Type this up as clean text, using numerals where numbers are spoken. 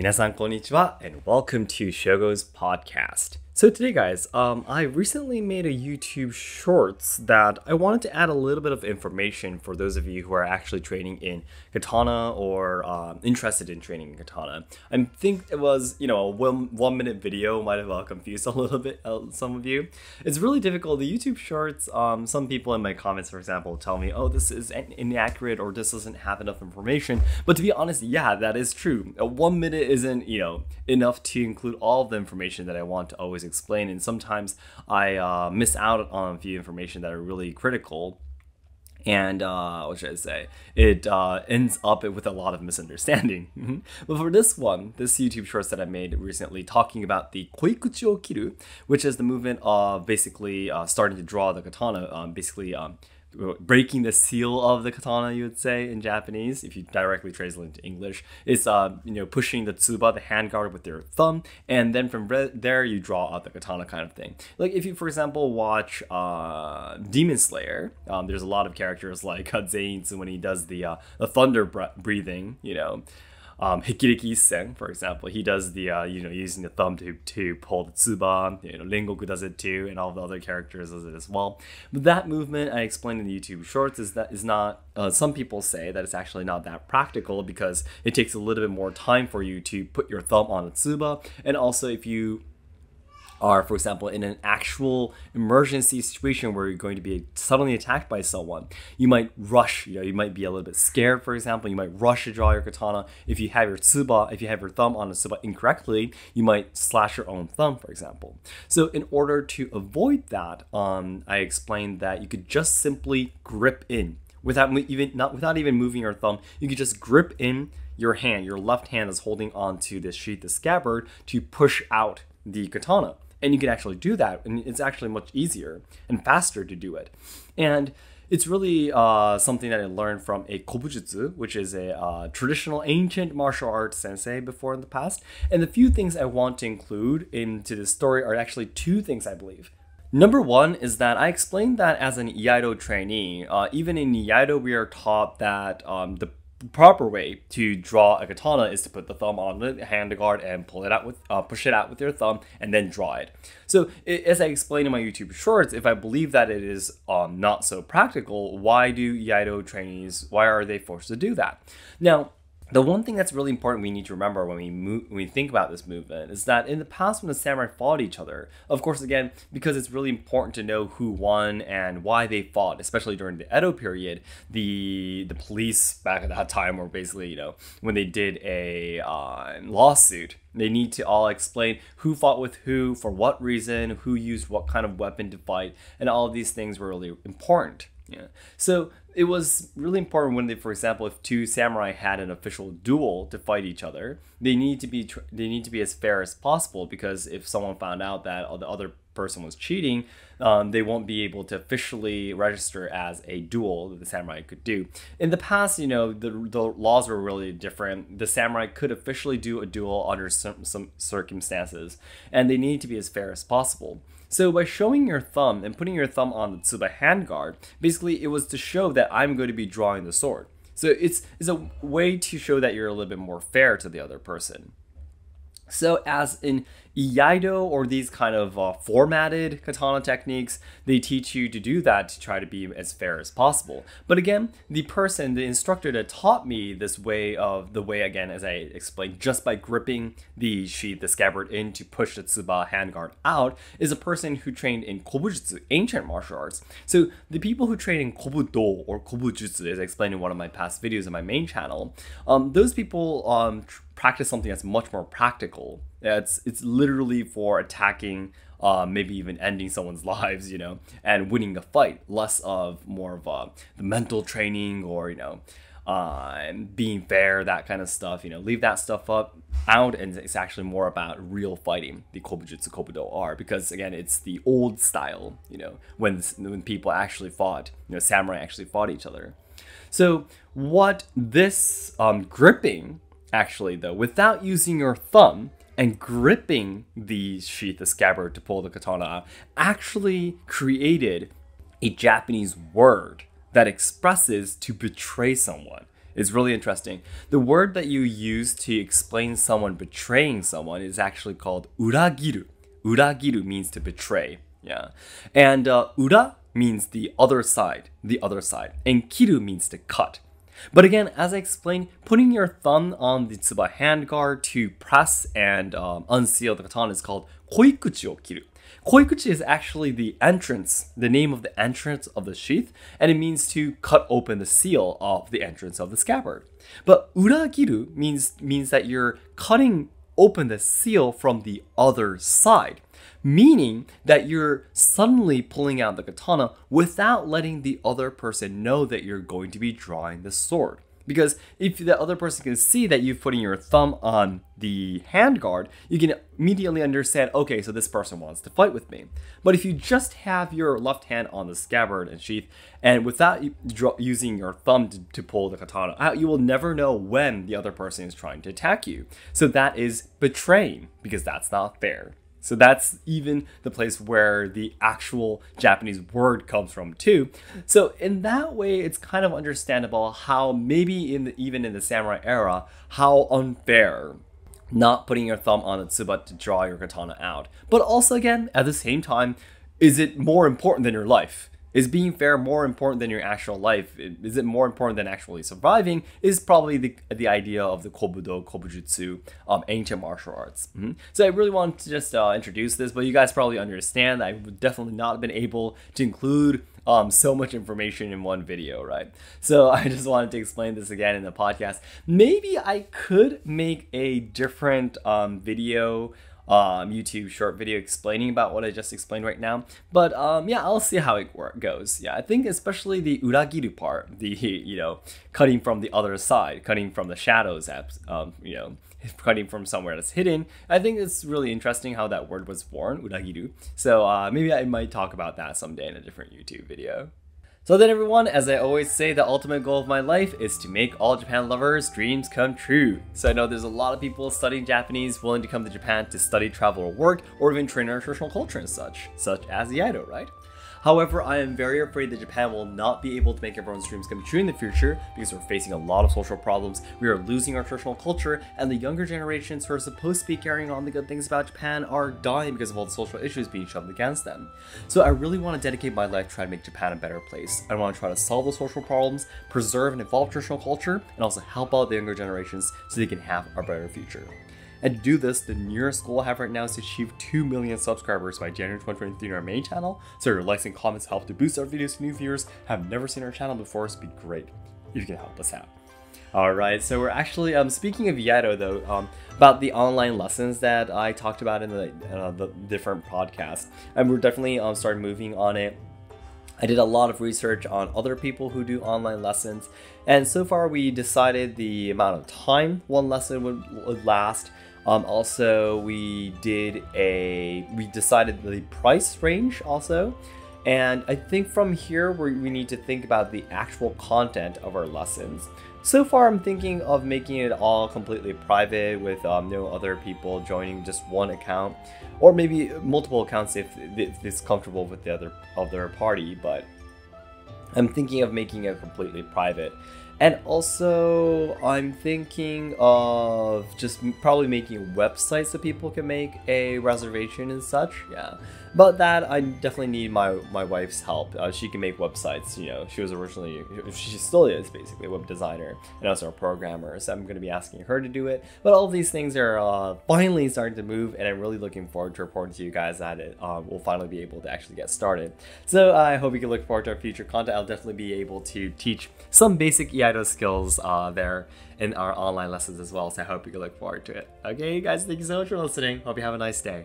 Minasan konnichiwa and welcome to Shogo's podcast. So today guys, I recently made a YouTube shorts that I wanted to add a little bit of information for those of you who are actually training in Katana or interested in training in Katana. I think it was, a 1 minute video might have confused a little bit some of you. It's really difficult. The YouTube shorts, some people in my comments, for example, tell me, oh, this is inaccurate or this doesn't have enough information. But to be honest, yeah, that is true. 1 minute isn't, enough to include all of the information that I want to always explain, and sometimes I miss out on a few information that are really critical, and what should I say, it ends up with a lot of misunderstanding. But for this YouTube shorts that I made recently talking about the koikuchi o kiru, which is the movement of basically starting to draw the katana, breaking the seal of the katana, you would say in Japanese, if you directly translate into English. It's pushing the tsuba, the handguard, with your thumb, and then from there you draw out the katana kind of thing. Like if you, for example, watch Demon Slayer, there's a lot of characters like Zenitsu when he does the thunder breathing, Hikiriki Isen, for example, he does the using the thumb to pull the tsuba. Rengoku does it too, and all the other characters does it as well. But that movement I explained in the YouTube shorts is not. Some people say that it's actually not that practical because it takes a little bit more time for you to put your thumb on the tsuba, and also if you are, for example, in an actual emergency situation where you're going to be suddenly attacked by someone, you might rush, you might be a little bit scared, for example, you might rush to draw your katana. If you have your thumb on the tsuba incorrectly, you might slash your own thumb, for example. So in order to avoid that, I explained that you could just simply grip in without even moving your thumb. You could just grip in your hand. Your left hand is holding onto this sheath, the scabbard, to push out the katana. And you can actually do that, and it's actually much easier and faster to do it. And it's really something that I learned from a kobujutsu, which is a traditional ancient martial arts sensei before in the past. And the few things I want to include into this story are actually two things, I believe. Number one is that I explained that as an Iaido trainee, even in Iaido we are taught that the proper way to draw a katana is to put the thumb on the handguard and push it out with your thumb and then draw it. So as I explained in my YouTube shorts, if I believe that it is not so practical, why do Iaido trainees, why are they forced to do that? Now, the one thing that's really important we need to remember when we think about this movement is that in the past when the samurai fought each other, of course, again, because it's really important to know who won and why they fought, especially during the Edo period, the police back at that time were basically, when they did a lawsuit, they need to all explain who fought with who, for what reason, who used what kind of weapon to fight, and all of these things were really important. Yeah. So it was really important when for example, if two samurai had an official duel to fight each other, they need to be as fair as possible, because if someone found out that the other person was cheating, they won't be able to officially register as a duel that the samurai could do. In the past, the laws were really different. The samurai could officially do a duel under some circumstances, and they need to be as fair as possible. So by showing your thumb and putting your thumb on the tsuba handguard, basically it was to show that I'm going to be drawing the sword. So it's a way to show that you're a little bit more fair to the other person. So as in Iaido or these kind of formatted katana techniques, they teach you to do that to try to be as fair as possible. But again, the instructor that taught me this way again, as I explained, just by gripping the sheath, the scabbard in to push the tsuba handguard out, is a person who trained in kobujutsu, ancient martial arts. So the people who train in kobudo or kobujutsu, as I explained in one of my past videos on my main channel, those people practice something that's much more practical. It's literally for attacking, maybe even ending someone's lives, and winning the fight. Less of more of the mental training or being fair, that kind of stuff. Leave that stuff out, and it's actually more about real fighting. The kobujutsu, kobudo are, because again, it's the old style. When people actually fought, samurai actually fought each other. So what this gripping, actually, though, without using your thumb and gripping the sheath, the scabbard, to pull the katana out, actually created a Japanese word that expresses to betray someone. It's really interesting. The word that you use to explain someone betraying someone is actually called uragiru. Uragiru means to betray. Yeah. And ura means the other side, and kiru means to cut. But again, as I explained, putting your thumb on the tsuba handguard to press and unseal the katana is called koikuchi o kiru. Koikuchi is actually the name of the entrance of the sheath, and it means to cut open the seal of the entrance of the scabbard. But uragiru means that you're cutting open the seal from the other side, meaning that you're suddenly pulling out the katana without letting the other person know that you're going to be drawing the sword. Because if the other person can see that you're putting your thumb on the handguard, you can immediately understand, okay, so this person wants to fight with me. But if you just have your left hand on the scabbard and sheath, and without using your thumb to pull the katana out, you will never know when the other person is trying to attack you. So that is betraying, because that's not fair. So that's even the place where the actual Japanese word comes from too. So in that way, it's kind of understandable how maybe even in the samurai era, how unfair not putting your thumb on the tsuba to draw your katana out. But also again, at the same time, is it more important than your life? Is being fair more important than your actual life? Is it more important than actually surviving? Is probably the idea of the kobudo, kobujutsu, ancient martial arts. So I really want to just introduce this, but you guys probably understand I would definitely not have been able to include so much information in one video, right? So I just wanted to explain this again in the podcast. Maybe I could make a different video YouTube short video explaining about what I just explained right now. But yeah, I'll see how it goes. Yeah, I think especially the uragiru part, the, cutting from the other side, cutting from the shadows, cutting from somewhere that's hidden. I think it's really interesting how that word was born, uragiru. So maybe I might talk about that someday in a different YouTube video. So then everyone, as I always say, the ultimate goal of my life is to make all Japan lovers' dreams come true. So I know there's a lot of people studying Japanese willing to come to Japan to study, travel, or work, or even train our traditional culture and such as the Iaido, right? However, I am very afraid that Japan will not be able to make everyone's dreams come true in the future because we're facing a lot of social problems, we are losing our traditional culture, and the younger generations who are supposed to be carrying on the good things about Japan are dying because of all the social issues being shoved against them. So I really want to dedicate my life to try to make Japan a better place. I want to try to solve the social problems, preserve and evolve traditional culture, and also help out the younger generations so they can have a better future. And to do this, the nearest goal I have right now is to achieve 2 million subscribers by January 2023 on our main channel. So your likes and comments help to boost our videos to new viewers who have never seen our channel before, so it'd be great if you can help us out. Alright, so we're actually, speaking of Iaido though, about the online lessons that I talked about in the different podcasts, and we're definitely starting moving on it. I did a lot of research on other people who do online lessons, and so far we decided the amount of time one lesson would last. Also, we decided the price range also, and I think from here we need to think about the actual content of our lessons. So far, I'm thinking of making it all completely private with no other people joining, just one account, or maybe multiple accounts if it's comfortable with the other party, but I'm thinking of making it completely private. And also, I'm thinking of just probably making a website so people can make a reservation and such, yeah. But that, I definitely need my wife's help. She can make websites, she was originally, she still is basically a web designer and also a programmer, so I'm going to be asking her to do it. But all of these things are finally starting to move, and I'm really looking forward to reporting to you guys that it will finally be able to actually get started. So I hope you can look forward to our future content. I'll definitely be able to teach some basic Iaido skills there in our online lessons as well, so I hope you can look forward to it. Okay, guys, thank you so much for listening. Hope you have a nice day.